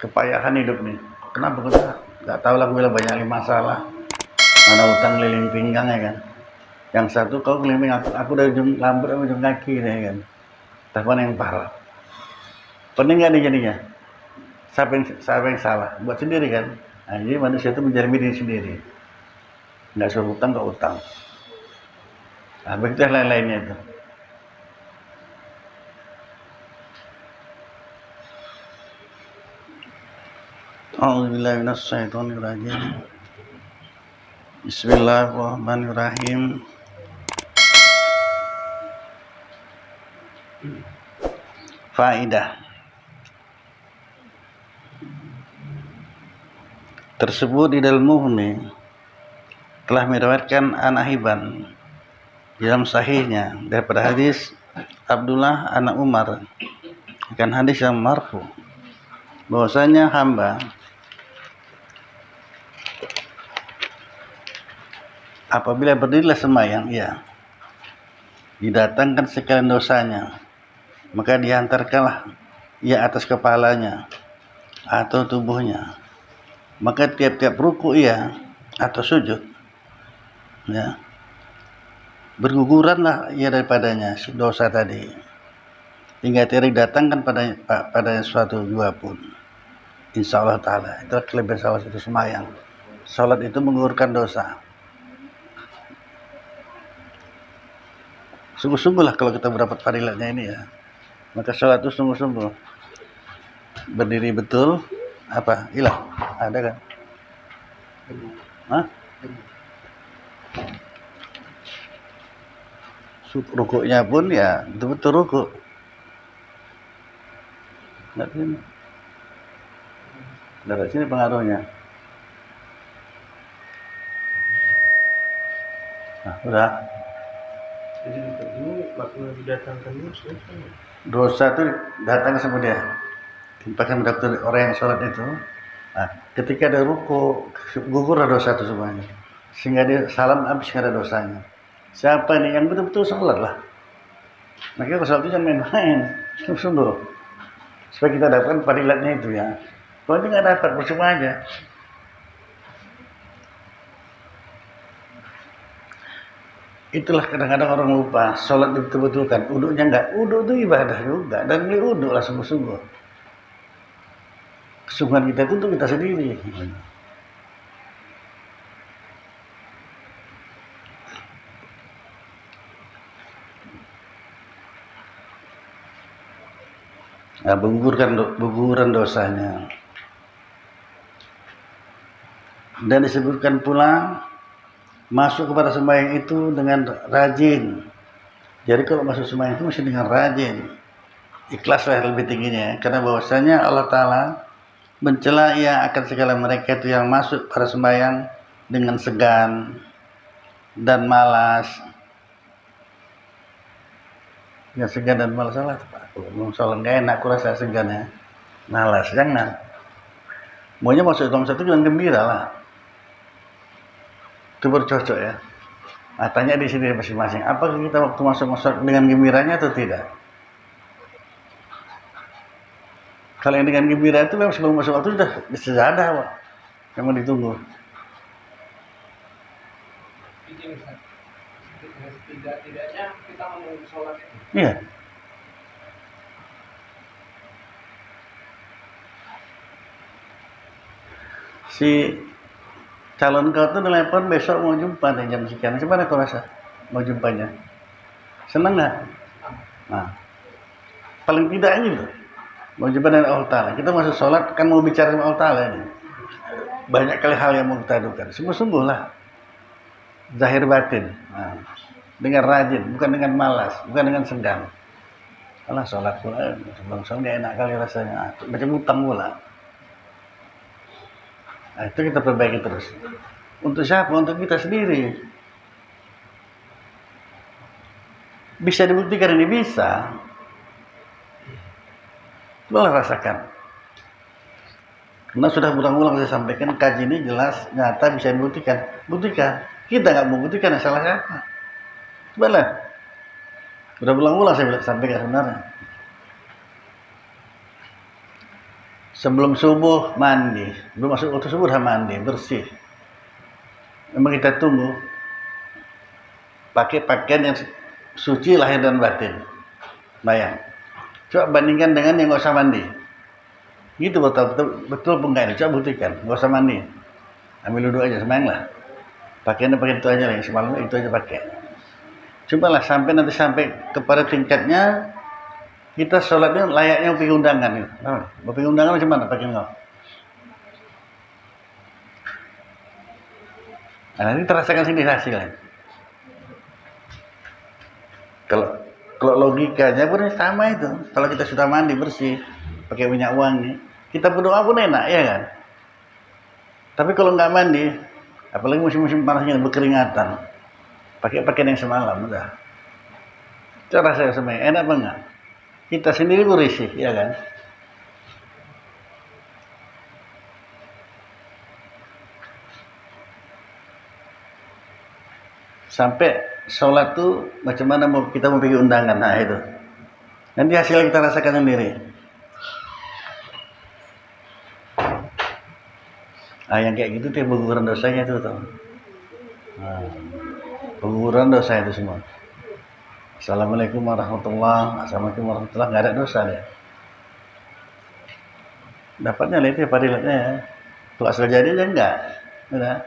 kepayahan hidup nih. Kenapa kita nggak tahu lah, gue bilang banyak masalah. Mana utang keliling pinggang ya kan. Yang satu kau keliling aku dari ujung rambut sampai ujung kaki nih kan. Tapi mana yang parah? Pening nggak nih jadinya? Siapa yang salah? Buat sendiri kan. Nah, jadi manusia itu menjalani diri sendiri. Nggak suruh utang nggak utang. Nah, begitu lain-lainnya itu. A'udzubillahi minasyaitonirrajim. Bismillahirrahmanirrahim. Faidah tersebut di dalam Muhni telah meriwayatkan An-Ahiban dalam sahihnya daripada hadis Abdullah anak Umar, akan hadis yang marfu bahwasanya hamba apabila berdirilah sembahyang, ia didatangkan sekalian dosanya, maka dihantarkanlah ia atas kepalanya atau tubuhnya, maka tiap-tiap ruku ia atau sujud, ya, berguguranlah ia daripadanya dosa tadi, hingga tidak didatangkan padanya suatu jua pun. Insya Allah Ta'ala, itulah kelebihan salah satu sembahyang. Salat itu menggugurkan dosa. Sungguh-sungguhlah kalau kita mendapat fadilatnya ini ya. Maka sholat itu sungguh-sungguh. Berdiri betul. Apa? Hilang? Ada kan? Hah? Rukuknya pun ya betul-betul rukuk. Nggak sini. Dari sini pengaruhnya. Nah, udah. Jadi ini waktu didatangkan Dosa itu datang sama dia. Bahkan mendapat orang yang sholat itu. Nah, ketika ada ruku, gugur dosa itu semuanya. Sehingga dia salam habis nggak ada dosanya. Siapa nih yang betul-betul sholat lah? Makanya kalau sholat itu jangan main-main, sungguh-sungguh. Supaya kita dapatkan fadilatnya itu ya. Kalau ini nggak dapat, percuma aja. Itulah kadang-kadang orang lupa sholat betul-betulkan, uduknya enggak, uduk itu ibadah juga, dan beli uduk lah sungguh-sungguh. Kesungguhan kita itu untuk kita sendiri. Nah, menggugurkan dosanya. Dan disebutkan pula masuk kepada sembahyang itu dengan rajin. Jadi kalau masuk sembahyang itu mesti dengan rajin. Ikhlaslah lebih tingginya, karena bahwasanya Allah Ta'ala mencela ia akan segala mereka itu yang masuk pada sembahyang dengan segan dan malas. Ya, segan dan malas salah. Kalau sholat nggak enak, aku rasa segan ya, malas, jangan. Maunya masuk dalam satu dengan gembira lah. Itu bercocok ya. Nah, tanya di sini masing-masing, apakah kita waktu masuk dengan gembiranya atau tidak? Kalau yang dengan gembira itu memang sebelum masuk waktu sudah sejadah, Pak. Memang ditunggu. Tidak-tidaknya kita menunggu sholat itu. Iya. Si calon kau tuh telepon besok mau jumpa nih jam sekian. Gimana kau rasa mau jumpanya? Senang nggak? Nah, paling tidak gitu. Mau jumpa dengan Allah Ta'ala. Kita masuk sholat kan mau bicara sama Allah Ta'ala ini. Banyak kali hal yang mau kita adukan. Sungguh-sungguh lah. Zahir batin. Nah, dengan rajin, bukan dengan malas, bukan dengan senggan. Alah sholat pula, sebelum sholat nggak enak kali rasanya. Macam utang pula. Nah, itu kita perbaiki terus. Untuk siapa? Untuk kita sendiri. Bisa dibuktikan ini bisa. Coba rasakan. Karena sudah berulang-ulang saya sampaikan, kaji ini jelas, nyata, bisa dibuktikan. Buktikan. Kita nggak mau buktikan, salah siapa. Coba lah. Sudah berulang-ulang saya sampaikan sebenarnya. sebelum subuh mandi, belum masuk waktu subuh udah mandi, bersih. Memang kita tunggu pakai pakaian yang suci lahir dan batin. Bayang. Coba bandingkan dengan yang nggak usah mandi. Gitu betul enggak ini? Coba buktikan, nggak usah mandi. Ambil duduk aja, sembahyang lah. Pakaiannya pakai itu aja lah, yang semalam itu aja pakai. Cobalah sampai kepada tingkatnya kita sholatnya layaknya pergi undangan gitu. Mau pergi undangan macam mana pakai engkau? Nah, nanti terasakan sendiri hasilnya. Kalau logikanya pun sama itu. Kalau kita sudah mandi bersih, pakai minyak wangi, kita berdoa pun enak, ya kan? Tapi kalau nggak mandi, apalagi musim-musim panasnya berkeringatan, pakai pakaian yang semalam, udah. Cara saya semuanya enak banget. Kita sendiri berisih, ya kan? Sampai sholat tuh macam mana kita mau pergi undangan, nah itu. Nanti hasilnya kita rasakan sendiri. Yang kayak gitu tuh pengguguran dosanya tuh, tau. Pengguguran dosa itu semua. Assalamualaikum warahmatullahi wabarakatuh. Nggak ada dosa deh. Dapatnya itu ya padilatnya ya. Kalau asal jadi aja enggak. Udah.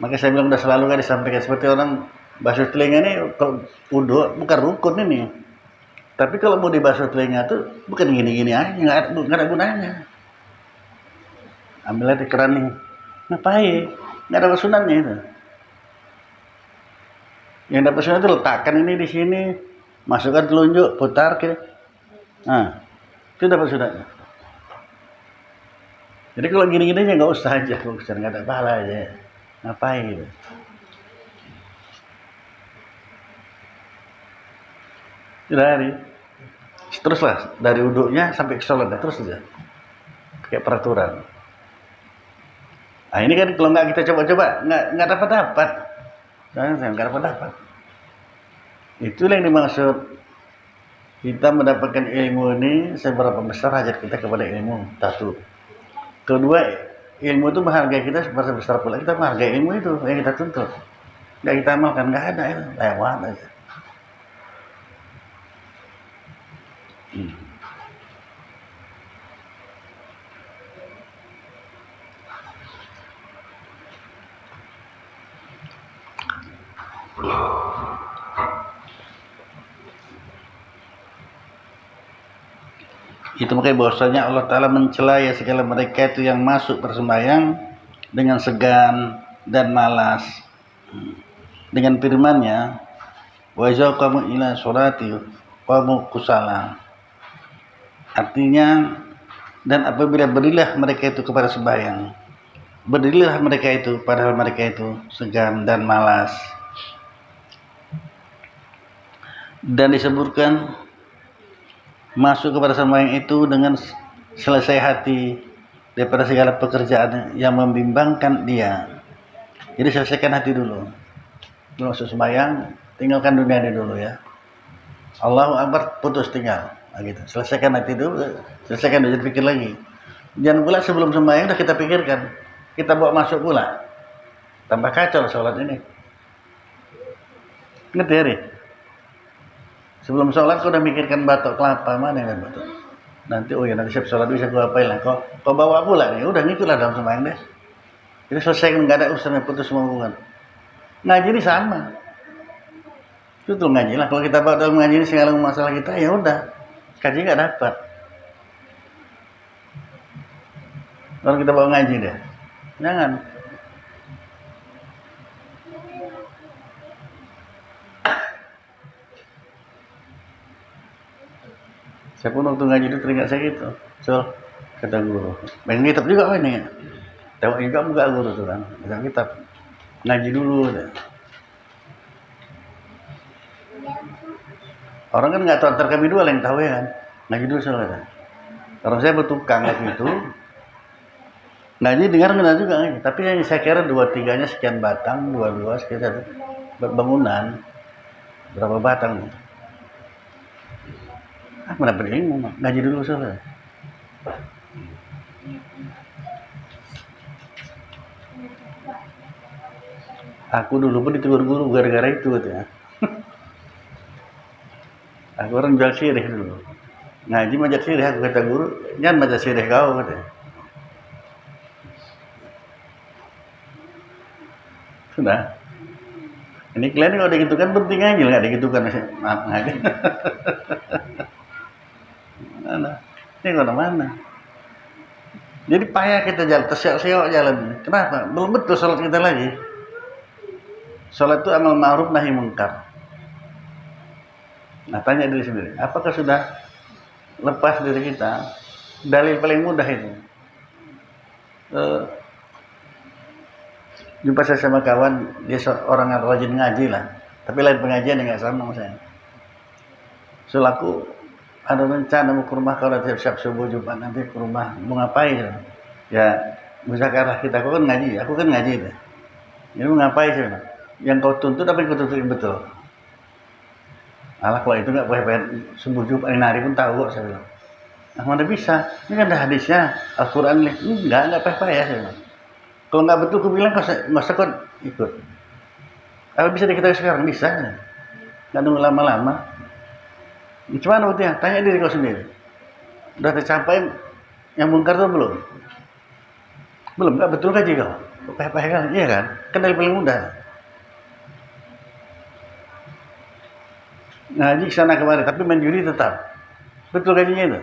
Makanya saya bilang udah selalu kan disampaikan seperti orang basuh telinga ini kalau wudu bukan rukun ini. Tapi kalau mau dibasuh telinga tuh bukan gini-gini aja, nggak ada gunanya. Ambil aja di keran nih. Ngapain? Nggak ada sunatnya itu. Yang dapat sunat itu letakkan ini di sini, masukkan telunjuk, putar ke. Nah, itu dapat sunatnya. Jadi kalau gini-gini aja nggak usah aja, nggak ada pahala aja. Ngapain gitu. Teruslah dari wudhunya sampai ke sholat terus aja kayak peraturan. Nah ini kan kalau nggak kita coba-coba nggak dapat nggak dapat. Itulah yang dimaksud kita mendapatkan ilmu ini seberapa besar hajat kita kepada ilmu. Satu. Kedua, ilmu itu menghargai kita seberapa besar pula kita menghargai ilmu itu yang kita tuntut. Nggak kita amalkan, nggak ada itu, lewat aja. Itu makanya bahwasanya Allah Ta'ala mencela ya segala mereka itu yang masuk bersembahyang dengan segan dan malas. Dengan firman-Nya, wa iza qamu ila sholati qamu kusala. Artinya, dan apabila berdirilah mereka itu kepada sembahyang, berdirilah mereka itu padahal mereka itu segan dan malas. Dan disebutkan masuk kepada sembahyang itu dengan selesai hati daripada segala pekerjaan yang membimbangkan dia. Jadi selesaikan hati dulu. Masuk sembahyang, tinggalkan dunia ini dulu ya. Allahu Akbar, putus tinggal. Nah, gitu. Selesaikan hati dulu, selesaikan dulu, jangan pikir lagi. Jangan pula sebelum sembahyang udah kita pikirkan, kita bawa masuk pula. Tambah kacau sholat ini. Ngerti ya? Sebelum sholat kau udah mikirkan batok kelapa mana yang batok. Nanti nanti siap sholat bisa gua apain lah. Kau bawa pula nih, udah ngikutlah dalam sembahyang deh. Jadi selesai nggak ada urusan putus semua hubungan. Ngaji ini sama. Itu tuh ngaji lah. Kalau kita bawa dalam ngaji ini segala masalah kita ya udah. Kaji nggak dapat. Kalau kita bawa ngaji deh, jangan. Saya pun waktu ngaji itu teringat saya gitu. So, kata guru. Main kitab juga apa ini? Tengok juga buka guru tuh kan. Baca kitab. Ngaji dulu deh. Orang kan nggak tahu, antar kami dua yang tahu ya kan. Ngaji dulu soalnya. Orang saya bertukang waktu itu. Ngaji dengar juga ngaji. Tapi yang saya kira 2-3-nya sekian batang, 2-2 sekian satu bangunan. Berapa batang? Mendapat ilmu, ngaji dulu soalnya. Aku dulu pun ditegur guru gara-gara itu katanya. Aku orang jual sirih dulu. Ngaji majat sirih, aku kata guru, jangan majat sirih kau katanya. Sudah. Ini kalian kalau digitukan penting aja, nggak digitukan maaf aja. Mana? Ini mana? Jadi payah kita jalan, terseok-seok jalan. Kenapa? Belum betul sholat kita lagi. Sholat itu amal ma'ruf nahi munkar. Nah, tanya diri sendiri, apakah sudah lepas diri kita? Dalil paling mudah itu. Jumpa saya sama kawan, dia orang yang rajin ngaji lah, tapi lain pengajian yang nggak sama saya. Selaku ada rencana mau ke rumah kau, siap-siap subuh Jumat nanti ke rumah, mau ngapain? Ya, muzakarah kita, aku kan ngaji, deh. Jadi mau ngapain sih? Yang kau tuntut apa yang kau tuntutin betul? Alah, kalau itu nggak boleh subuh Jumat, nari pun tahu kok, saya bilang. Nah, mana bisa? Ini kan ada hadisnya, Al-Quran nih. Enggak payah, saya bilang. Kalau nggak betul, aku bilang nggak usah kau ikut. Apa bisa diketahui sekarang? Bisa. Nggak nunggu lama-lama. Gimana buktinya? Tanya diri kau sendiri. Udah tercapai yang mungkar tuh belum? Belum, nggak betul kaji kau. Payah-payah kan? Iya kan? Kan dari paling mudah. Ngaji kesana kemari, tapi main judi tetap. Betul gajinya itu?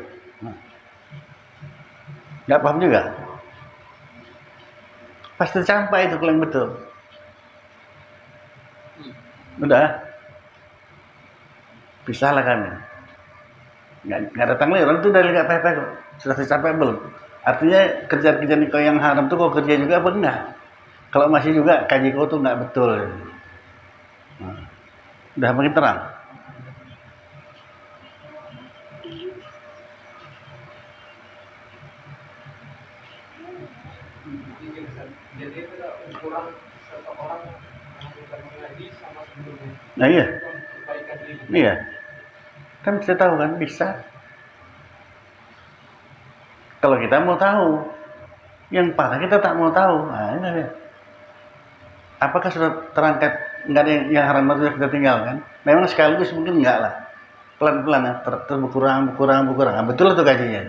Nggak paham juga? Pasti tercapai itu kalau yang betul. Udah? Pisahlah kami. Nggak datang lagi, orang itu dari nggak payah-payah kok. Sudah tercapai belum? Artinya kerjaan-kerjaan kau yang haram tuh kau kerja juga apa enggak? Kalau masih juga kaji kau tuh nggak betul. Nah, udah makin terang. Jadi itu ukuran seseorang yang mengaji sama sebelumnya. Nah iya. Perbaikan diri. Iya. Kan bisa tahu kan? Bisa. Kalau kita mau tahu, yang parah kita tak mau tahu. Nah, ini dia. Apakah sudah terangkat? Nggak ada yang haram sudah kita tinggalkan? Memang sekaligus mungkin enggak lah. Pelan-pelan ya, terus berkurang. Nah, betul itu kajinya.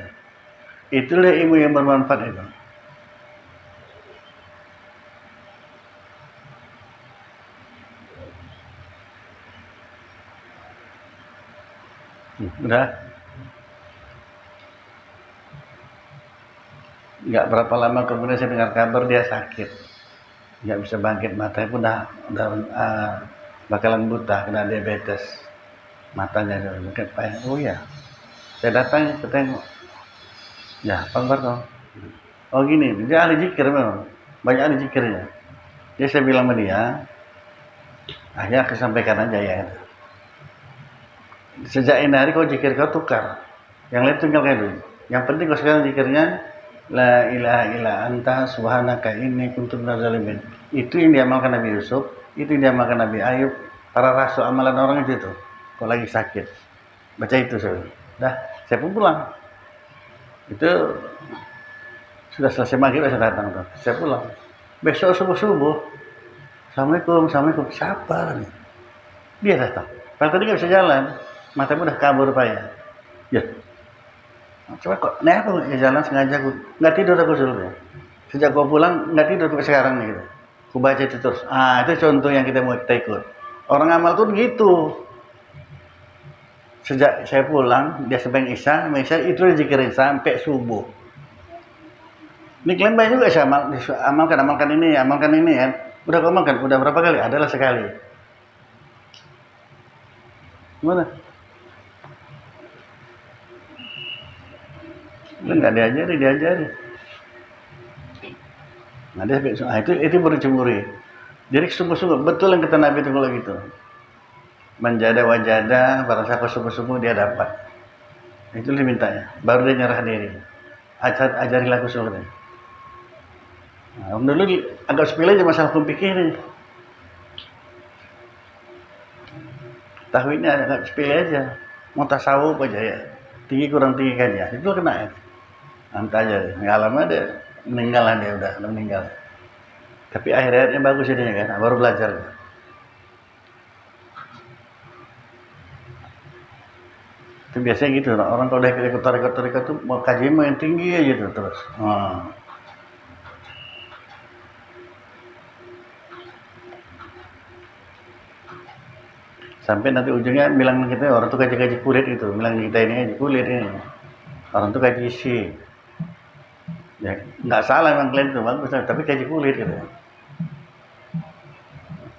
Itulah ilmu yang bermanfaat itu. Udah. Nggak berapa lama kemudian saya dengar kabar dia sakit, nggak bisa bangkit, matanya pun udah bakalan buta, kena diabetes, matanya udah kayak payah. Oh ya, saya datang, tengok, ya Pak Barto, oh gini, dia ahli zikir memang, banyak ahli zikirnya. Jadi saya bilang sama dia, akhirnya aku sampaikan aja ya. Sejak ini hari kau zikir kau tukar, yang lain tinggalkan dulu. Yang penting kau sekarang zikirnya la ilaha illa anta subhanaka inni kuntu minadz zalimin. Itu yang diamalkan Nabi Yusuf, itu yang diamalkan Nabi Ayub, para rasul, amalan orang itu tuh. Kalau lagi sakit, baca itu saya. Dah, saya pun pulang. Itu sudah selesai maghrib saya datang tuh. Saya pulang. Besok subuh. Assalamualaikum. Siapa nih? Dia datang. Kalau tadi nggak bisa jalan, matamu udah kabur payah. Ya. Coba kok, nah aku ya jalan sengaja aku nggak tidur aku sebelumnya. Sejak gua pulang nggak tidur sampai sekarang nih gitu. Aku baca itu terus. Ah itu contoh yang kita mau kita ikut. Orang amal tuh gitu. Sejak saya pulang dia sembahyang isya itu dizikirin sampai subuh. Ini kalian banyak juga sih amalkan ini kan. Udah kau makan, udah berapa kali? Adalah sekali. Gimana? Nggak diajari. Nah dia itu baru cemburi. Jadi sungguh-sungguh betul yang kata Nabi itu kalau gitu. Menjada wajada, barang siapa sungguh-sungguh dia dapat. Itu dimintanya. Baru dia nyerah diri. Ajarilah aku sungguh. Nah, dulu agak sepele aja masalah hukum fikih ini. Tahwidnya agak sepele aja. Mau tasawuf aja ya. Tinggi kurang tinggi kan ya. Itu kena ya. Nanti aja deh, nggak lama dia meninggal lah, dia udah meninggal. Tapi akhir-akhirnya bagus jadinya kan, baru belajar. Itu biasanya gitu, orang kalau udah ikut tarekat tuh mau kajian mau yang tinggi aja tuh terus. Sampai nanti ujungnya bilang kita orang tuh kaji kulit gitu, bilang kita ini kaji kulit ini. Orang tuh kaji isi. Ya, nggak salah memang klaim itu bagus, tapi kaji kulit gitu.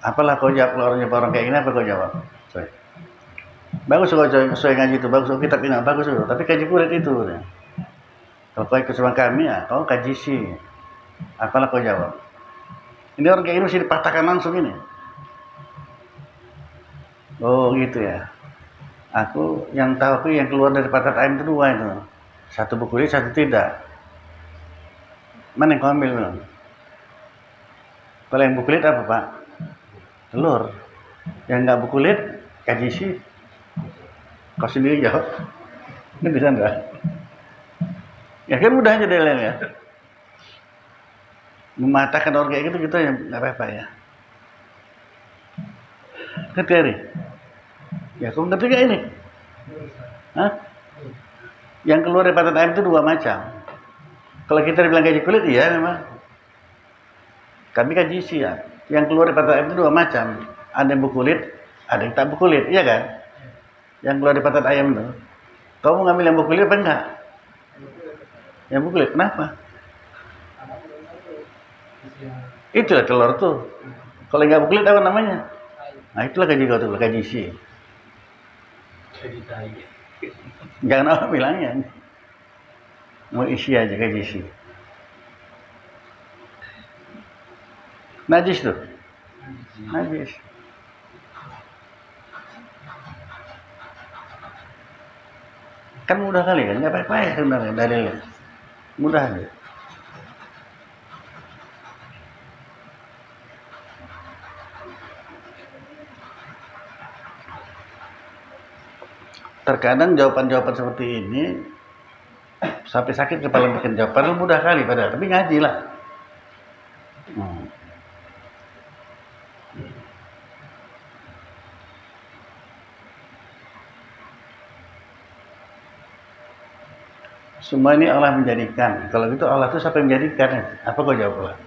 Apalah kau jawab kalau orang kayak gini apa kau jawab? Sorry. Bagus kalau sesuai ngaji itu, bagus kalau kitab ini bagus itu, tapi kaji kulit itu. Kalau kau ikut sama kami ya, kau kaji isi. Apalah kau jawab? Ini orang kayak ini mesti dipatahkan langsung ini. Oh gitu ya. Aku yang tahu aku yang keluar dari patat ayam itu dua itu. Satu berkulit, satu tidak. Mana yang kau ambil belum? Kalau yang berkulit apa Pak? Telur. Yang nggak berkulit, kaji sih. Kau sendiri jawab. Ini bisa enggak? Ya kan mudah aja deh ya. Mematahkan orang kayak gitu kita ya nggak apa-apa ya. Ngerti? Ya, kau ngerti gak ini? Hah? Yang keluar dari patat ayam itu dua macam. Kalau kita bilang kaji kulit, iya memang. Kami kaji isi ya. Yang keluar dari patat ayam itu dua macam. Ada yang berkulit, ada yang tak berkulit, iya kan? Yang keluar dari patat ayam itu. Kau mau ngambil yang berkulit apa enggak? Yang berkulit, kenapa? Itulah telur tuh. Kalau nggak berkulit apa namanya? Nah itulah kaji kau tuh, kaji isi. Jangan apa bilangnya. Mau isi aja kaji isi. Najis tuh. Najis. Kan mudah kali kan, nggak apa-apa ya sebenarnya dalilnya. Mudah aja. Terkadang jawaban-jawaban seperti ini sampai sakit kepala bikin jawab. Padahal mudah kali padahal, tapi ngaji lah. Semua ini Allah menjadikan. Kalau gitu Allah itu siapa yang menjadikan? Apa kau jawab Allah?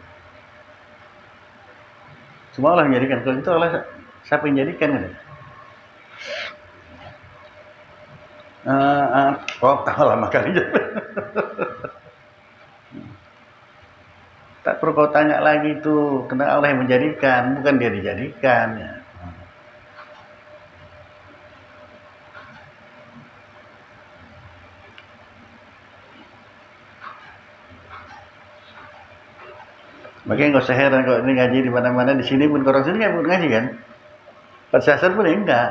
Semua Allah menjadikan. Kalau gitu Allah siapa yang menjadikan? Kau tahu lama kali aja. Tak perlu kau tanya lagi tuh, karena Allah yang menjadikan, bukan dia dijadikan. Ya. Makanya nggak usah heran kalau ini ngaji di mana-mana, di sini pun orang sini nggak ngaji kan? Persyasan pun ya enggak.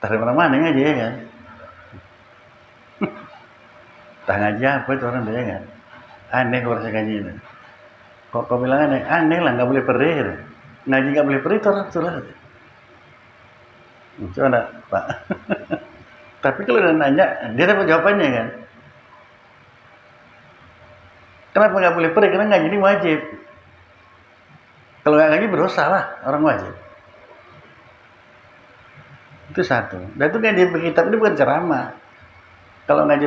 Dari mana-mana ngaji ya kan? Tak ngaji apa itu orang dia kan? Aneh kalau saya ngaji ini. Kok kau bilang aneh lah, nggak boleh perih. Ngaji nggak boleh perih itu orang sudah. Coba Pak. Tapi kalau dia nanya, dia dapat jawabannya kan? Kenapa nggak boleh perih? Karena ngaji ini wajib. Kalau nggak ngaji berdosa lah, orang wajib. Itu satu. Dan itu ngaji berkitab ini bukan ceramah. Kalau ngaji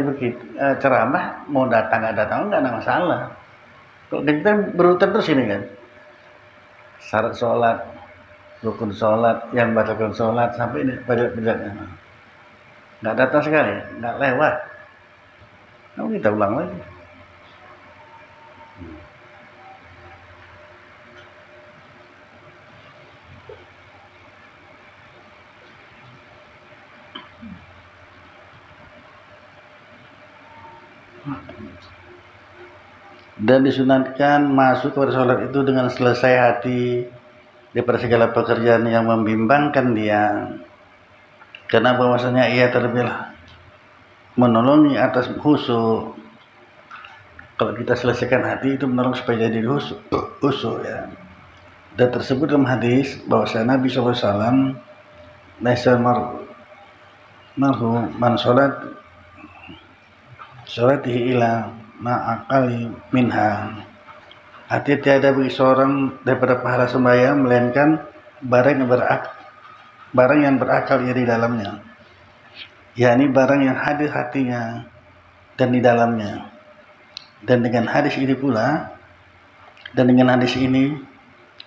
ceramah, mau datang nggak datang nggak ada masalah. Kalau kita berurutan terus ini kan, syarat sholat, rukun sholat, yang batalkan sholat sampai ini pada nggak datang sekali, nggak lewat. Nah, kita ulang lagi. Dan disunatkan masuk kepada sholat itu dengan selesai hati daripada segala pekerjaan yang membimbangkan dia, karena bahwasanya ia terlebih menolongi atas khusyuk. Kalau kita selesaikan hati itu menolong supaya jadi khusyuk ya. Dan tersebut dalam hadis bahwasanya Nabi SAW laisa marhu man sholatihi ila ma'aqali minha Artinya tiada bagi seorang daripada pahala sembahyang melainkan barang yang berakal ia di dalamnya, yakni barang yang hadir hatinya dan di dalamnya. Dan dengan hadis ini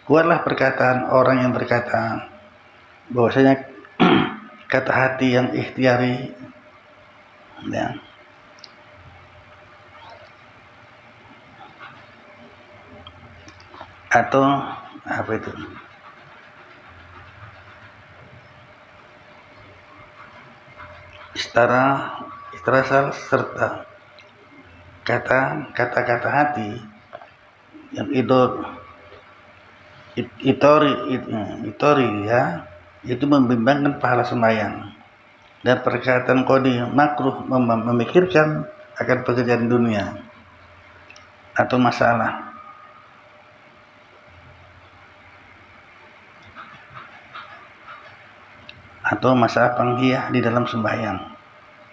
kuatlah perkataan orang yang berkata bahwasanya kata hati yang ikhtiari, ya, atau apa itu, istarasal, serta kata-kata hati yang itori ya, itu membimbangkan pahala sembahyang. Dan perkataan qadi makruh memikirkan akan pekerjaan dunia atau masalah. Atau masalah panggiah di dalam sembahyang,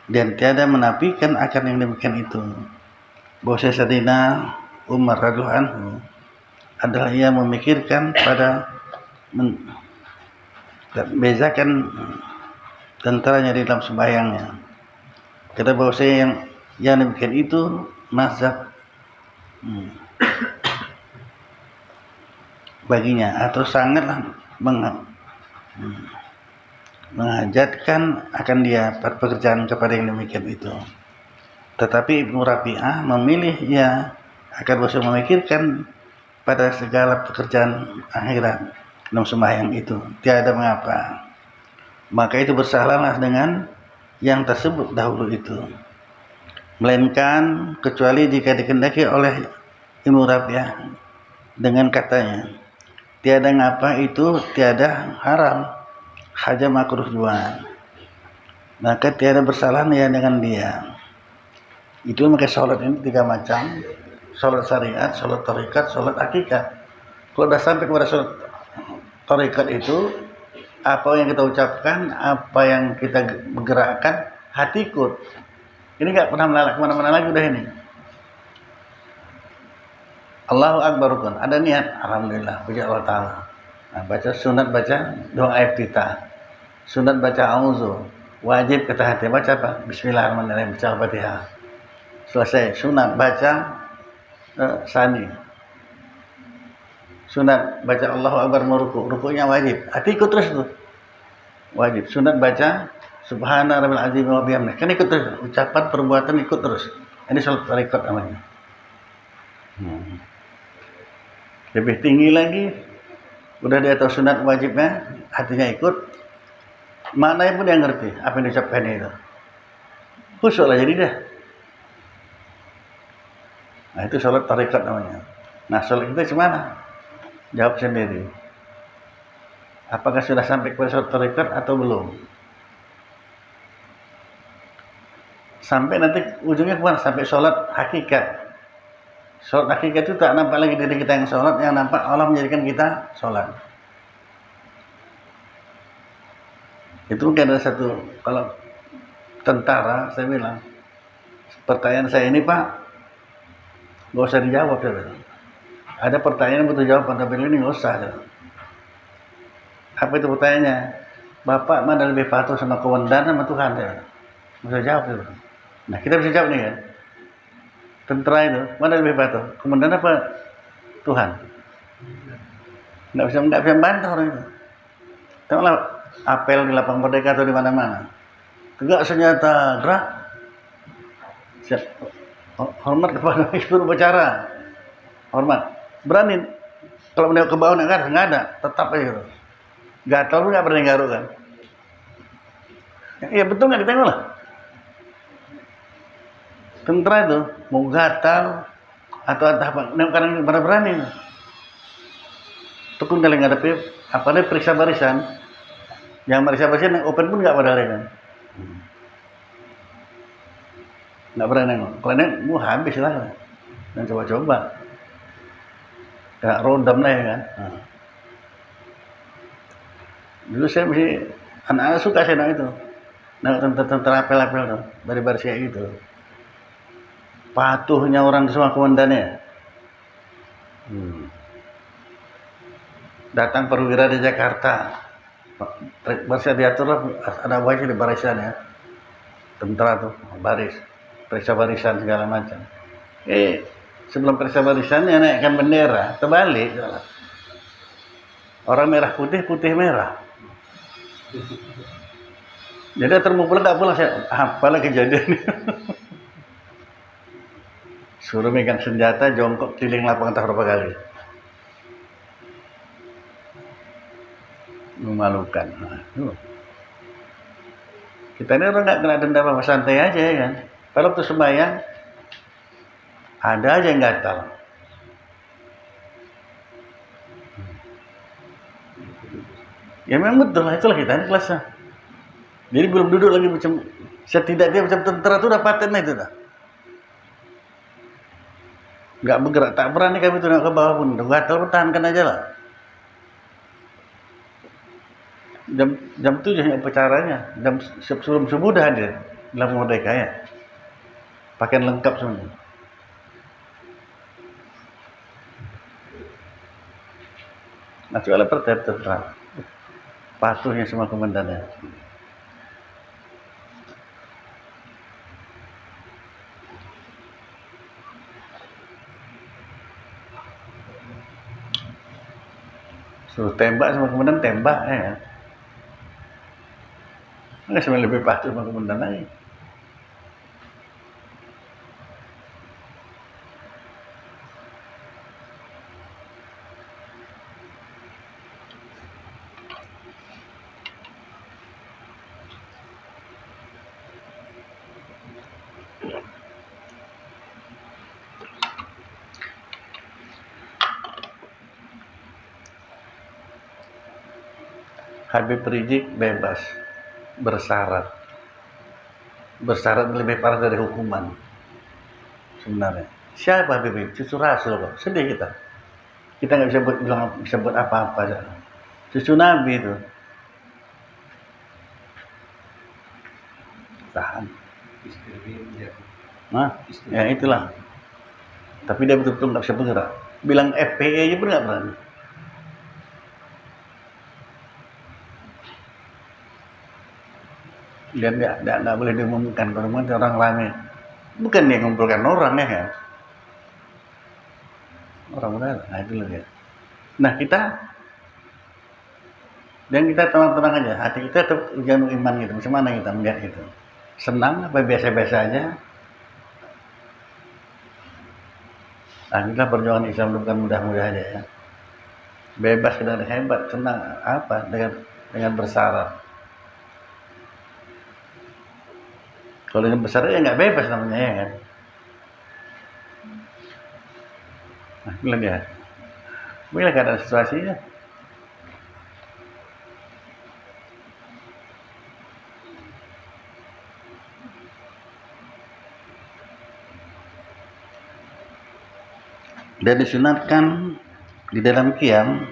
dan tiada menafikan akan yang demikian itu bahwa Sayyidina Umar radhiyallahu anhu adalah ia memikirkan pada bezakan tentaranya di dalam sembahyangnya. Kata bahwa yang demikian itu mazhab baginya, atau sangatlah menghajatkan akan dia pekerjaan kepada yang demikian itu. Tetapi Ibnu Rabi'ah memilih ia agar bisa memikirkan pada segala pekerjaan akhirat dalam sembahyang itu, tiada mengapa. Maka itu bersalahlah dengan yang tersebut dahulu itu, melainkan kecuali jika dikehendaki oleh Ibnu Rabi'ah dengan katanya, tiada ngapa itu tiada haram, haja makruh jua, maka tiada bersalah ya dengan dia. Itu maka sholat ini 3 macam: sholat syariat, sholat tarekat, sholat hakikat. Kalau sudah sampai kepada sholat tarekat itu, apa yang kita ucapkan, apa yang kita gerakkan, hati ikut. Ini nggak pernah melalak kemana-mana lagi udah ini. Allahu Akbar rukun, ada niat, alhamdulillah, puji Allah Ta'ala. Nah, baca sunat, baca doa iftitah, sunat baca auzu, wajib kata hati baca apa? Bismillahirrahmanirrahim, baca Al-Fatihah. Selesai sunat baca sani, sunat baca Allahu Akbar meruku, rukunya wajib, hati ikut terus tuh, wajib. Sunat baca Subhana rabbil azim wa bihamdihi, kan ikut terus, ucapan perbuatan ikut terus. Ini salat tarekat namanya. Lebih tinggi lagi, udah dia tahu sunat wajibnya, hatinya ikut, maknanya pun dia ngerti apa yang diucapkan itu, khusyuk lah jadi dah. Nah itu sholat tarekat namanya. Nah sholat kita gimana? Jawab sendiri. Apakah sudah sampai kepada sholat tarekat atau belum? Sampai nanti ujungnya kemana? Sampai sholat hakikat. Sholat hakikat itu tak nampak lagi diri kita yang sholat, yang nampak Allah menjadikan kita sholat. Itu mungkin ada satu, kalau tentara saya bilang, pertanyaan saya ini Pak, nggak usah dijawab ya. Ada pertanyaan yang butuh jawaban, tapi ini nggak usah ya. Apa itu pertanyaannya? Bapak mana lebih patuh sama komandan sama Tuhan ya? Nggak usah jawab ya. Nah kita bisa jawab nih kan. Tentara itu mana lebih patuh? Komandan apa Tuhan? Nggak bisa bantah orang itu. Tengoklah apel di lapang merdeka atau di mana-mana. Tegak senjata, gerak. Siap. Hormat kepada juru bicara, hormat, berani. Kalau menengok ke bawah nggak ada, tetap aja gitu. Gatal pun nggak berani garuk kan? Iya betul nggak, ditengok lah. Tentara itu mau gatal atau apa, kadang berani. Tekun kali ngadepi, apa nih periksa barisan, yang periksa barisan yang open pun nggak pada kan? Nggak pernah nengok. Kalau nengok, habis lah. Dan coba-coba. Kayak rodam lah ya kan. Nah. Dulu saya masih, anak-anak suka saya nengok itu. Nengok tentara apel-apel tuh. Dari baris kayak gitu. Patuhnya orang semua komandannya. datang perwira di Jakarta, masih diatur ada wajib di barisan ya, tentara tuh baris, periksa barisan segala macam. Sebelum periksa barisannya naikkan bendera, terbalik. Orang merah putih, putih merah. Jadi termumpul tak pula saya, apalah kejadian. Suruh megang senjata, jongkok keliling lapangan tak berapa kali. Memalukan. Kita ini orang nggak kena denda apa, santai aja ya kan. Kalau tuh sembahyang, ada aja yang gatal. Ya memang betul lah, itulah kita ini kelasnya. Jadi belum duduk lagi macam setidaknya macam tentara itu udah paten itu dah. Nggak bergerak, tak berani kami tuh ke bawah pun, gatal pertahankan aja lah. Jam 7 upacaranya, jam sebelum subuh dah hadir dalam merdeka ya. Pakaian lengkap semua. Nah, soalnya tertera patuhnya semua komandannya. Suruh tembak sama komandan tembak ya. Nggak sebenarnya lebih patuh sama komandan lagi. Habib Rizik bebas bersyarat lebih parah dari hukuman sebenarnya. Siapa Habib Rizik? Cucu Rasul kok. Sedih kita nggak bisa buat apa-apa. Cucu Nabi itu tahan. Nah, ya itulah. Tapi dia betul-betul nggak bisa bergerak. Bilang FPI aja pun nggak berani. Dan nggak boleh diumumkan, kalau orang ramai. Bukan dia ngumpulkan orang ya kan. Orang udah, nah itu loh dia. Nah kita tenang-tenang aja, hati kita tetap jangan iman gitu. Macam mana kita melihat itu? Senang apa biasa-biasa aja? Nah kita perjuangan Islam bukan mudah-mudah aja ya. Bebas dan hebat, senang apa dengan bersyarat. Kalau yang besar ya nggak bebas namanya ya kan. Nah, bilang ya, bila keadaan situasinya. Dan disunatkan di dalam qiyam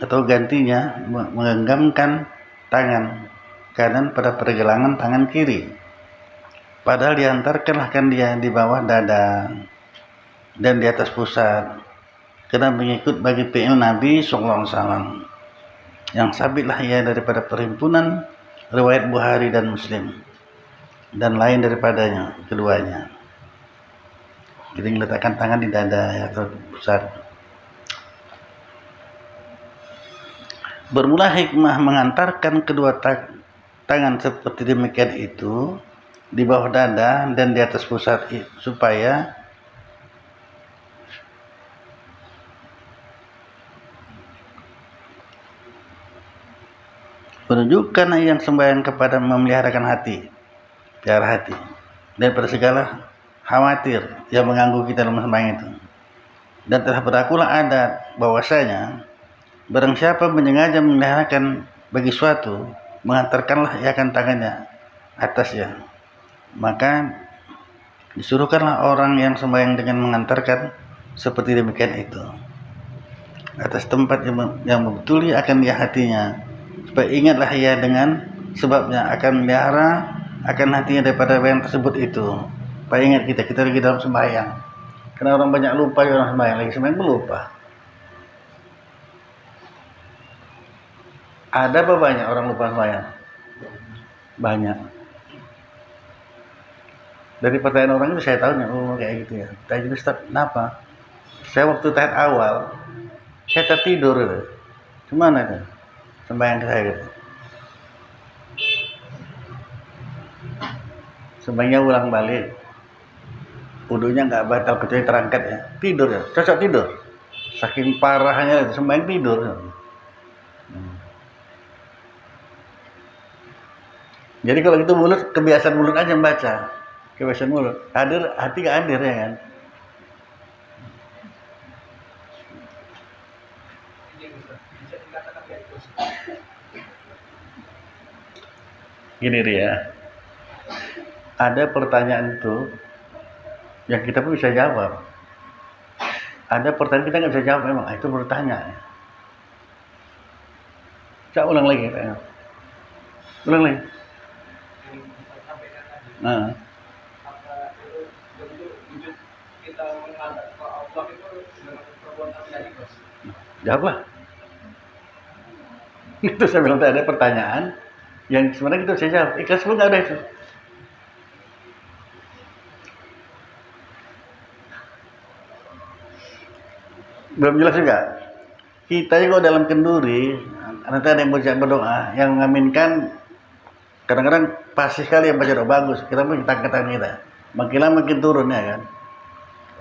atau gantinya menggenggamkan tangan kanan pada pergelangan tangan kiri. Padahal diantarkanlah dia di bawah dada dan di atas pusat. Karena mengikut bagi fi'il Nabi SAW. Yang sabitlah ia daripada perhimpunan riwayat Bukhari dan Muslim. Dan lain daripadanya, keduanya. Jadi meletakkan tangan di dada atau pusat. Bermula hikmah mengantarkan kedua tangan seperti demikian itu di bawah dada dan di atas pusat supaya menunjukkan yang sembahyang kepada memeliharakan hati, pelihara hati daripada segala khawatir yang mengganggu kita dalam sembahyang itu. Dan telah berlakulah adat bahwasanya barang siapa menyengaja memeliharakan bagi suatu, mengantarkanlah ia akan tangannya atasnya, maka disuruhkanlah orang yang sembahyang dengan mengantarkan seperti demikian itu atas tempat yang membetuli akan dia hatinya, supaya ingatlah ia dengan sebabnya akan melihara akan hatinya daripada yang tersebut itu. Supaya ingat kita lagi dalam sembahyang, karena orang banyak lupa ya, orang sembahyang lagi sembahyang lupa. Ada apa banyak orang lupa sembahyang? Banyak. Dari pertanyaan orang itu saya tahunya, oh kayak gitu ya. Tanya Ustaz, kenapa? Saya waktu tahap awal, saya tertidur gitu. Gimana itu? Sembahyang saya gitu. Sembahyangnya ulang balik. Wudunya nggak batal kecuali terangkat ya. Tidur ya, cocok tidur. Saking parahnya itu sembahyang tidur. Jadi kalau itu mulut, kebiasaan mulut aja membaca. Kebiasaan mulut. Hadir, hati nggak hadir ya kan? Ini bisa dikatakan kayak itu. Gini dia. Ada pertanyaan itu yang kita pun bisa jawab. Ada pertanyaan kita nggak bisa jawab memang. Itu bertanya. Coba ulang lagi. Ulang lagi. Yang Ustaz sampaikan tadi. Nah, Apa itu bentuk wujud kita menghadap ke Allah itu dengan perbuatan tidak ikhlas. jawablah. Itu saya bilang tadi ada pertanyaan yang sebenarnya kita bisa jawab. Ikhlas pun nggak ada itu. Belum jelas juga. Kita juga dalam kenduri, nanti ada yang berdoa, yang mengaminkan. Kadang-kadang pasti sekali yang baca doa bagus. Kita pun tangan kita. Makin lama makin turun ya kan.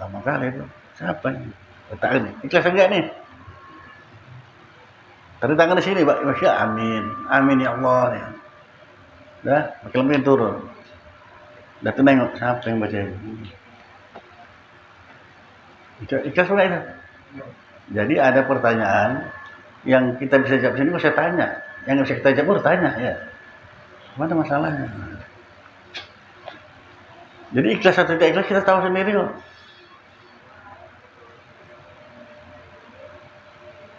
Lama kali itu. Siapa nih? Letak ini. Ikhlas enggak nih? Tadi tangan di sini, Pak. Masya amin. Amin ya Allah. Ya. Dah, makin lama makin turun. Dah tuh nengok siapa yang baca ini. Ikhlas enggak itu? Jadi ada pertanyaan yang kita bisa jawab sini, saya tanya. Yang nggak bisa kita jawab, tanya ya. Mana masalahnya? Jadi ikhlas atau tidak ikhlas kita tahu sendiri kok.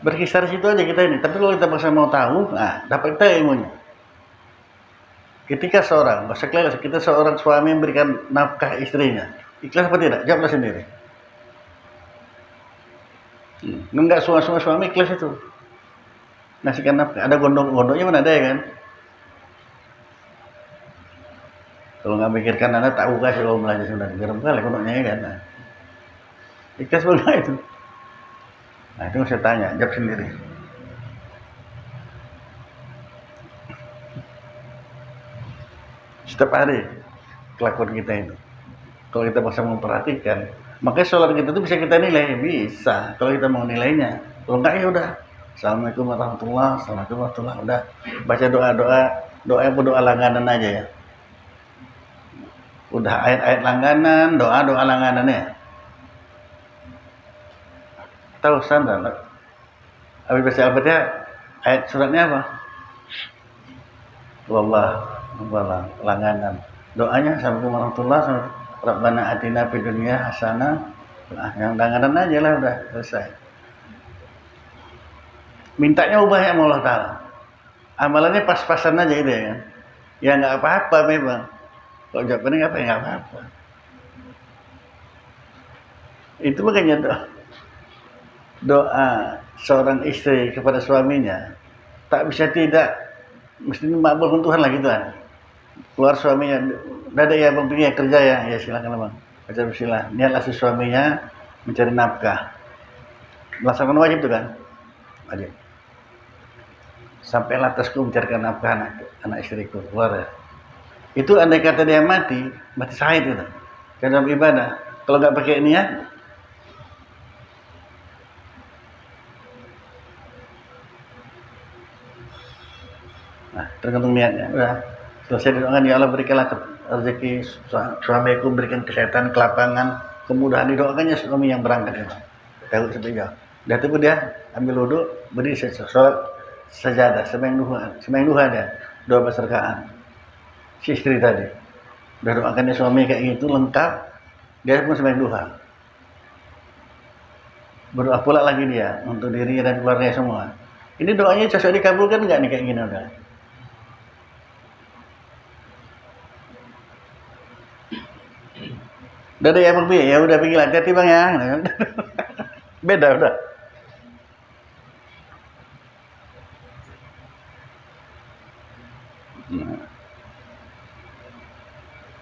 Berkisar situ aja kita ini. Tapi kalau kita maksa mau tahu, nah dapat kita ilmunya. Ketika kita seorang suami memberikan nafkah istrinya, ikhlas apa tidak? Jawablah sendiri. Enggak semua suami ikhlas itu. Ngasihkan nafkah. Ada gondok-gondoknya mana ada ya kan? Kalau nggak mikirkan Anda tahu kasih kalau belanja sudah garam kali kodoknya ya kan. Nah, ikhlas bagaimana itu? Nah itu saya tanya, jawab sendiri. Setiap hari kelakuan kita itu. Kalau kita bisa memperhatikan, makanya sholat kita itu bisa kita nilai, bisa. Kalau kita mau nilainya, kalau enggak ya udah. Assalamualaikum warahmatullahi wabarakatuh. Udah baca doa langganan aja ya. Udah ayat-ayat langganan, doa langganannya. Tahu standar. Habis baca Al-Fatihah, ayat suratnya apa? Wallah, langganan. Doanya Assalamualaikum warahmatullahi wabarakatuh. Rabbana atina fid dunya hasanah. Nah, yang langganan aja lah udah selesai. Mintanya ubah ya Allah Ta'ala. Amalannya pas-pasan aja gitu ya kan. Ya nggak apa-apa memang. Kalau jawabannya apa ya nggak apa-apa. Itu makanya doa seorang istri kepada suaminya tak bisa tidak mesti makbul Tuhan lah gitu kan. Keluar suaminya, ada ya bang ya kerja ya silakan bang. Baca bismillah. Niatlah si suaminya mencari nafkah. Melaksanakan wajib itu kan, wajib. Sampai atasku mencarikan nafkah anak istriku keluar ya. Itu andai kata dia mati syahid itu. Karena dalam ibadah. Kalau nggak pakai niat, nah tergantung niatnya. Udah selesai doakan ya Allah berikanlah rezeki suamiku, berikan kesehatan, kelapangan, kemudahan. Didoakannya suami yang berangkat itu. Tahu seperti dah itu dia ambil wudhu, berdiri sholat sajadah, sembahyang duha dia 12 rakaat. Si istri tadi udah doakannya suami kayak gitu lengkap, dia pun sembahyang duha. Berdoa pula lagi dia untuk diri dan keluarga semua. Ini doanya cocok dikabulkan nggak nih kayak gini udah? Udah deh ya bang, ya udah pergi hati-hati bang ya. Beda udah.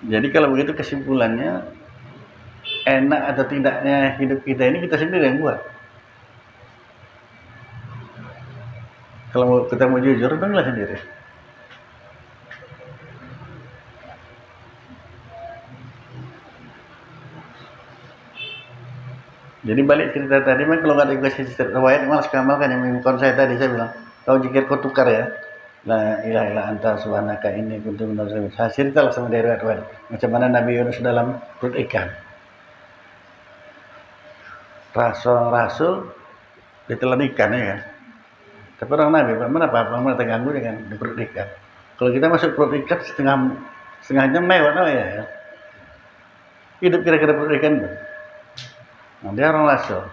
Jadi kalau begitu kesimpulannya, enak atau tidaknya hidup kita ini kita sendiri yang buat. Kalau kita mau jujur, hitunglah sendiri. Jadi balik cerita tadi, memang kalau nggak dikasih riwayat, malas kamal kan yang mengikon saya tadi, saya bilang, kau jikir kau tukar ya. La ilaha illa anta subhanaka inni kuntu minadz zalimin. Saya ceritalah sama dari riwayat macam mana Nabi Yunus dalam perut ikan. Rasul ditelan ikan ya kan. Tapi orang Nabi, mana apa terganggu dengan di perut ikan. Kalau kita masuk perut ikan setengah jam lewat ya. Hidup kira-kira perut ikan tuh. Nah, dia orang Rasul.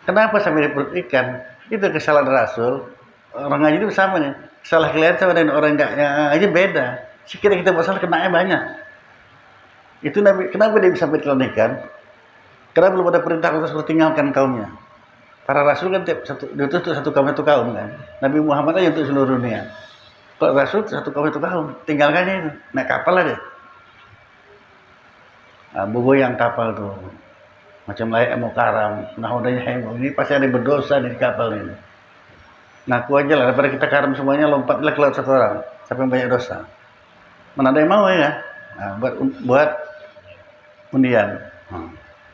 Kenapa sampai di perut ikan? Itu kesalahan Rasul. Orang ngaji itu sama nih. Salah kelihatan sama dengan orang enggaknya aja beda. Sekiranya kita buat salah kenanya banyak. Itu Nabi, kenapa dia bisa sampai ditelan ikan? Karena belum ada perintah untuk tinggalkan kaumnya. Para Rasul kan diutus untuk satu kaum kan. Nabi Muhammad aja untuk seluruh dunia. Kalau Rasul satu kaum tinggalkan itu. Naik kapal aja. Nah, yang kapal tuh. Macam layak mau karam, nah udahnya ini pasti ada yang berdosa di kapal ini. Ngaku aja lah, daripada kita karam semuanya lompatlah ke laut satu orang, sampai banyak dosa. Mana ada yang mau ya? Nah, buat undian,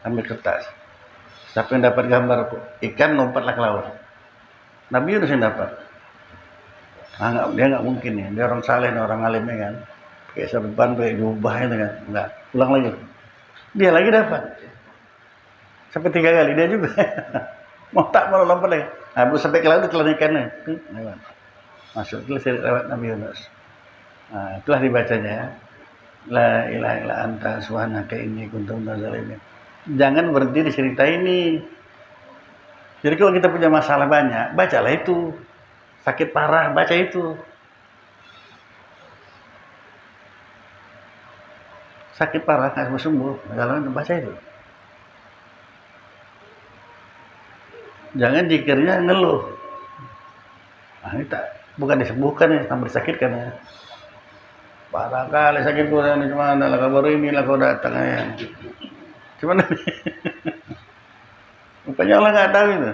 ambil kertas. Siapa yang dapat gambar ikan lompatlah ke laut. Nabi Yunus yang dapat. Nah, dia nggak mungkin ya, dia orang saleh, orang alim ya kan. Kayak sabeban, kayak jubah itu kan, nggak pulang lagi. Dia lagi dapat. Sampai 3 kali dia juga. Mau lompat lagi. Nah, belum sampai ke laut ditelan ikannya. Masuk tulis lewat Nabi Yunus. Nah, itulah dibacanya. La ilaha illa anta subhanaka inni kuntu minadz zalimin. Jangan berhenti di cerita ini. Jadi kalau kita punya masalah banyak, bacalah itu. Sakit parah, baca itu. Sakit parah nggak sembuh, jalan baca itu. Jangan zikirnya ngeluh. Nah, ini bukan disembuhkan ya, tambah disakitkan ya. Parah kali sakit gue ini, cuma lah kabar ini lah kau datang ya. Cuman rupanya Allah nggak tahu itu.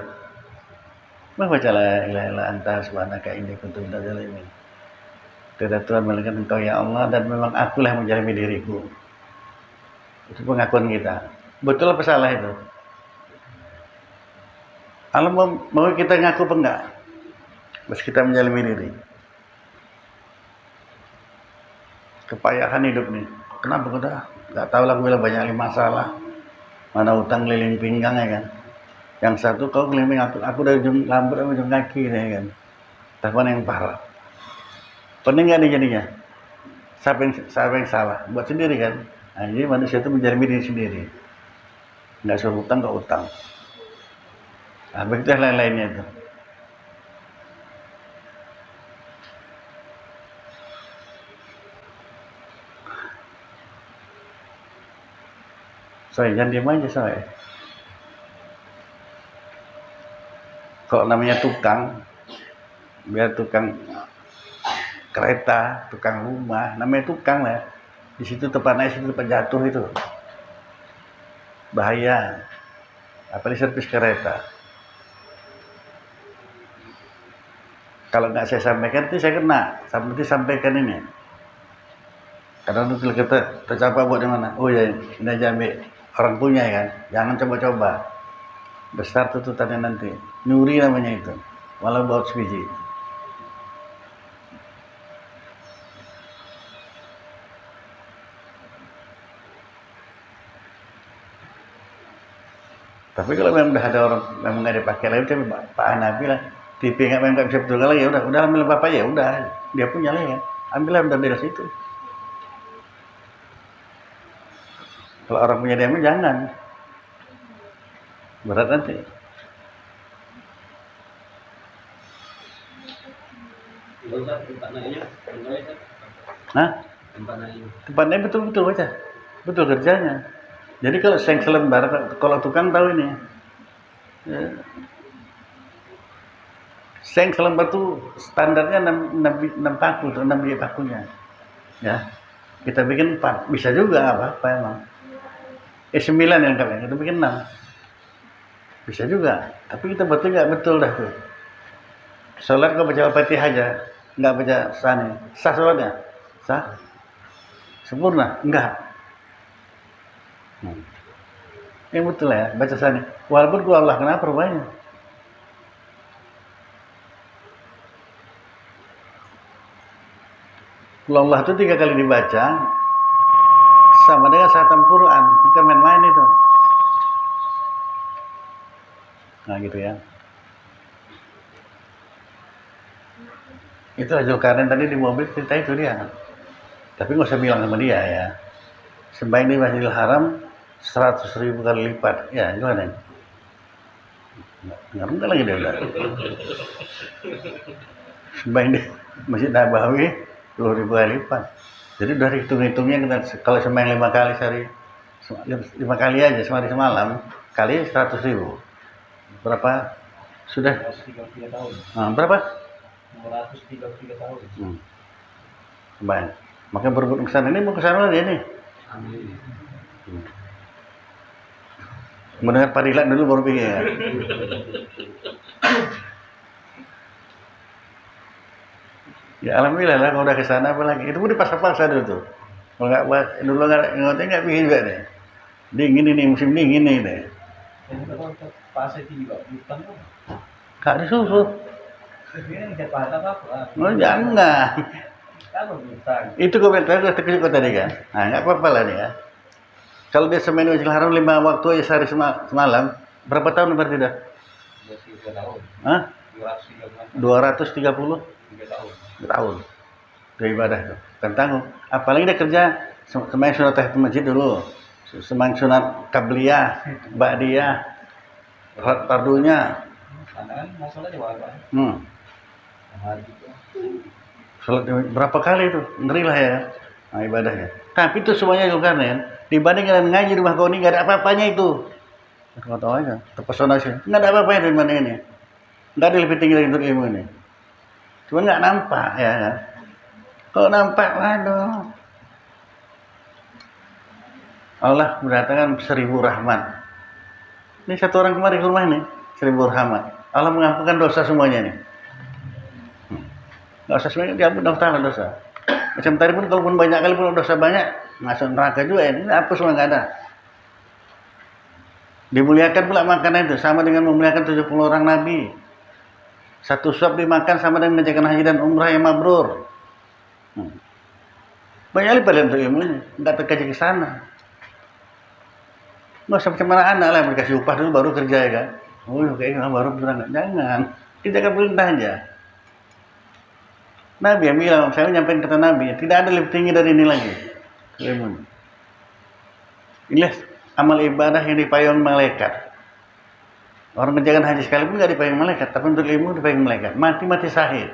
Baca la ilaha illa anta subhanaka inni kuntu minadz zalimin. Tidak Tuhan melainkan Engkau ya Allah, dan memang akulah yang menjalani diriku. Itu pengakuan kita. Betul apa salah itu? Allah mau kita ngaku apa enggak? Terus kita menjalani diri. Kepayahan hidup nih. Kenapa udah? Nggak tahu lah, gue bilang banyak masalah. Mana utang keliling pinggang ya kan. Yang satu kau keliling aku dari ujung rambut sampai ujung kaki ya kan. Tapi yang parah. Pening nggak nih jadinya? Siapa yang salah? Buat sendiri kan. Nah, jadi manusia itu menjalani diri sendiri. Nggak suruh utang ke utang. Nah, begitu lain-lainnya itu. Jangan diam aja Kalau namanya tukang, biar tukang kereta, tukang rumah, namanya tukang lah. Di situ tempat naik, situ tempat jatuh itu. Bahaya. Apalagi servis kereta. Kalau nggak saya sampaikan itu saya kena. Nanti sampaikan ini. Kadang itu kita tercapai buat di mana? Oh ya, ini aja ambil orang punya ya kan. Jangan coba-coba. Besar tuntutannya nanti. Nyuri namanya itu. Walau baut sebiji. Tapi kalau memang udah ada orang memang nggak dipakai lagi, Pak Hanafi lah. TV nggak bisa betul lagi, ya udah ambil bapak ya udah, dia punya lah ya, ambillah dari situ. Kalau orang punya diamnya jangan, berat nanti. Hah? Tempatnya betul-betul baca, betul kerjanya. Jadi kalau seng selembar, kalau tukang tahu ini. Ya. Seng selembar tuh standarnya 6 paku tuh, 6 biji pakunya. Ya. Kita bikin 4, bisa juga apa emang. 9 yang kalian, kita bikin 6. Bisa juga, tapi kita berarti nggak betul dah tuh. Sholat kau baca Al-Fatihah aja, nggak baca sani. Sah sholatnya? Sah? Sempurna? Enggak. Yang betul ya, baca sani. Walaupun ku Allah, kenapa rupanya? Kalau Allah itu 3 kali dibaca, sama dengan khatam Quran, kita main-main itu. Nah gitu ya. Itu Zulkarnain tadi di mobil cerita itu dia. Tapi nggak usah bilang sama dia ya. Sembahyang di Masjidil Haram 100.000 kali lipat. Ya gimana? Nggak lagi dia udah. Sembahyang di Masjid Nabawi 20.000 kali lipat. Jadi dari hitung-hitungnya kita kalau sembahyang 5 kali sehari, 5 kali aja sehari semalam, kali 100.000. Berapa? Sudah? 133 tahun. Berapa? 133 tahun. Sembahyang. Makanya berebut kesana ini mau kesana lagi nih. Mendengar padilat dulu baru pikir ya. Ya alhamdulillah lah kalau udah kesana apa lagi. Itu pun dipaksa-paksa dulu tuh. Kalau nggak pikir juga deh. Dingin ini musim dingin nih deh. Jadi kalau pasai juga hutan tuh. Kak disuruh. Sebenarnya nggak patah apa. Oh jangan. Kalau hutan. Itu komentar udah terkejut tadi kan. Nah nggak apa-apa lah nih ya. Kalau dia semain Masjidil Haram 5 waktu aja sehari semalam, berapa tahun berarti dah? 23 tahun. Hah? 230 230 3 tahun. tahun. Dari ibadah itu. Kan tanggung. Apalagi dia kerja semain sunat tahiyat masjid dulu. Semain sunat qabliyah, ba'diyah, fardunya. Karena kan masalahnya apa? Hari itu. Salat berapa kali itu? Ngeri lah ya. Nah, ibadahnya. Tapi itu semuanya Zulkarnain dibanding dengan ngaji di rumah kau ini nggak ada apa-apanya itu. Kau tahu aja, terpesona sih. Nggak ada apa-apanya dari mana ini. Nggak ada lebih tinggi dari untuk ilmu ini. Cuma nggak nampak ya kan. Kalau nampak, waduh. Allah mendatangkan 1000 rahmat. Ini satu orang kemarin ke rumah ini, 1000 rahmat. Allah mengampunkan dosa semuanya nih. Nggak usah semuanya diampun dosa. Macam tadi pun kalaupun banyak kali pun dosa banyak, masuk neraka juga ini apa semua nggak ada. Dimuliakan pula makanan itu sama dengan memuliakan 70 orang nabi. Satu suap dimakan sama dengan mengerjakan haji dan umrah yang mabrur. Banyak lipat untuk ilmunya, nggak terkaji ke sana. Nggak usah macam mana anak lah, dikasih upah dulu baru kerja ya kan. Oh kayaknya baru berangkat, jangan. Kerjakan perintah aja. Nabi yang bilang, saya menyampaikan kata Nabi, tidak ada lebih tinggi dari ini lagi. Ilmu. Inilah amal ibadah yang dipayung malaikat. Orang kerjakan haji sekalipun nggak dipayung malaikat, tapi untuk ilmu dipayung malaikat. Mati syahid.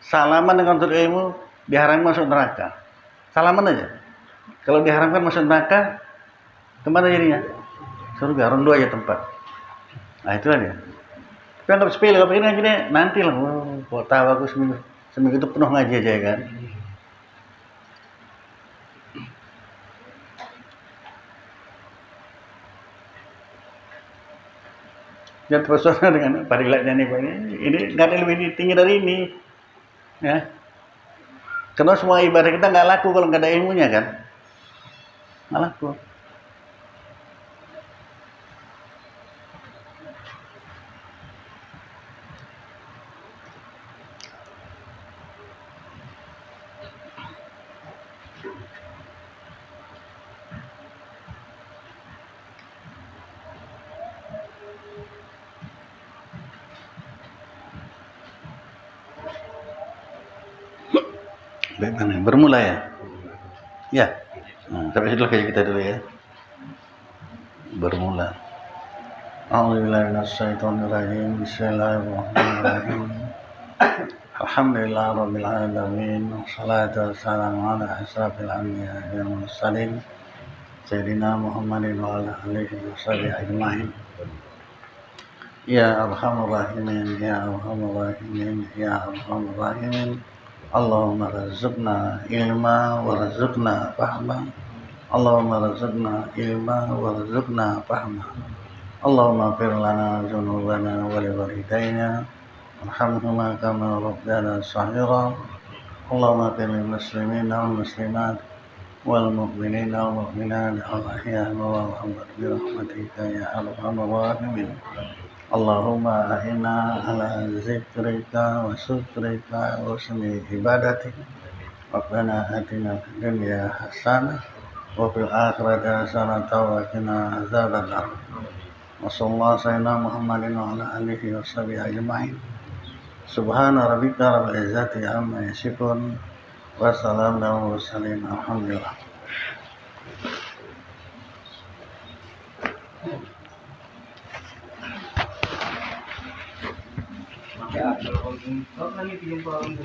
Salaman dengan untuk ilmu diharamkan masuk neraka. Salaman aja. Kalau diharamkan masuk neraka, kemana jadinya? Surga, rondu aja tempat. Nah itulah dia. Tapi anggap sepele, kalau begini aja nanti lah. Kok tahu aku seminggu itu penuh ngaji aja ya kan. Jangan terpesona dengan padilatnya nih Pak. Ini nggak ada lebih tinggi dari ini. Ya. Karena semua ibadah kita nggak laku kalau nggak ada ilmunya kan. Nggak laku. Bagaimana? Bermula ya? Ya. Sampai situ kayak kita dulu ya. Bermula. A'udzubillahiminasyaitonirrajim. Bismillahirrahmanirrahim. Alhamdulillahirabbil alamin. Wassalatu wassalamu ala asrofil anbiya'i wal mursalin. Sayyidina Muhammadin wa ala alihi washabihi ajmain. Ya arhamar rahimin, ya arhamar rahimin, ya arhamar rahimin. Allahumma razuqna ilma warzuqna fahma. Allahumma razuqna ilma warzuqna fahma. Allahumma fir lana dzunubana wa li walidayna warhamhuma kama rabbayana shaghira. Allahumma fir lil muslimina wal muslimat wal mu'minina wal mu'minat al ahya'i wal amwat bi rahmatika ya arhamar rahimin. Allahumma a'inna ala zikrika wa syukrika wa husni ibadatik. Rabbana atina fid dunya hasanah wa fil akhirati hasanah wa qina adzabannar. Wa sallallahu sayyidina Muhammadin wa ala alihi wa sahbihi ajma'in. Subhana rabbika rabbil izzati amma yasifun wa salamun alal mursalin. Alhamdulillah. Ya, kalau lagi pinjam ke orang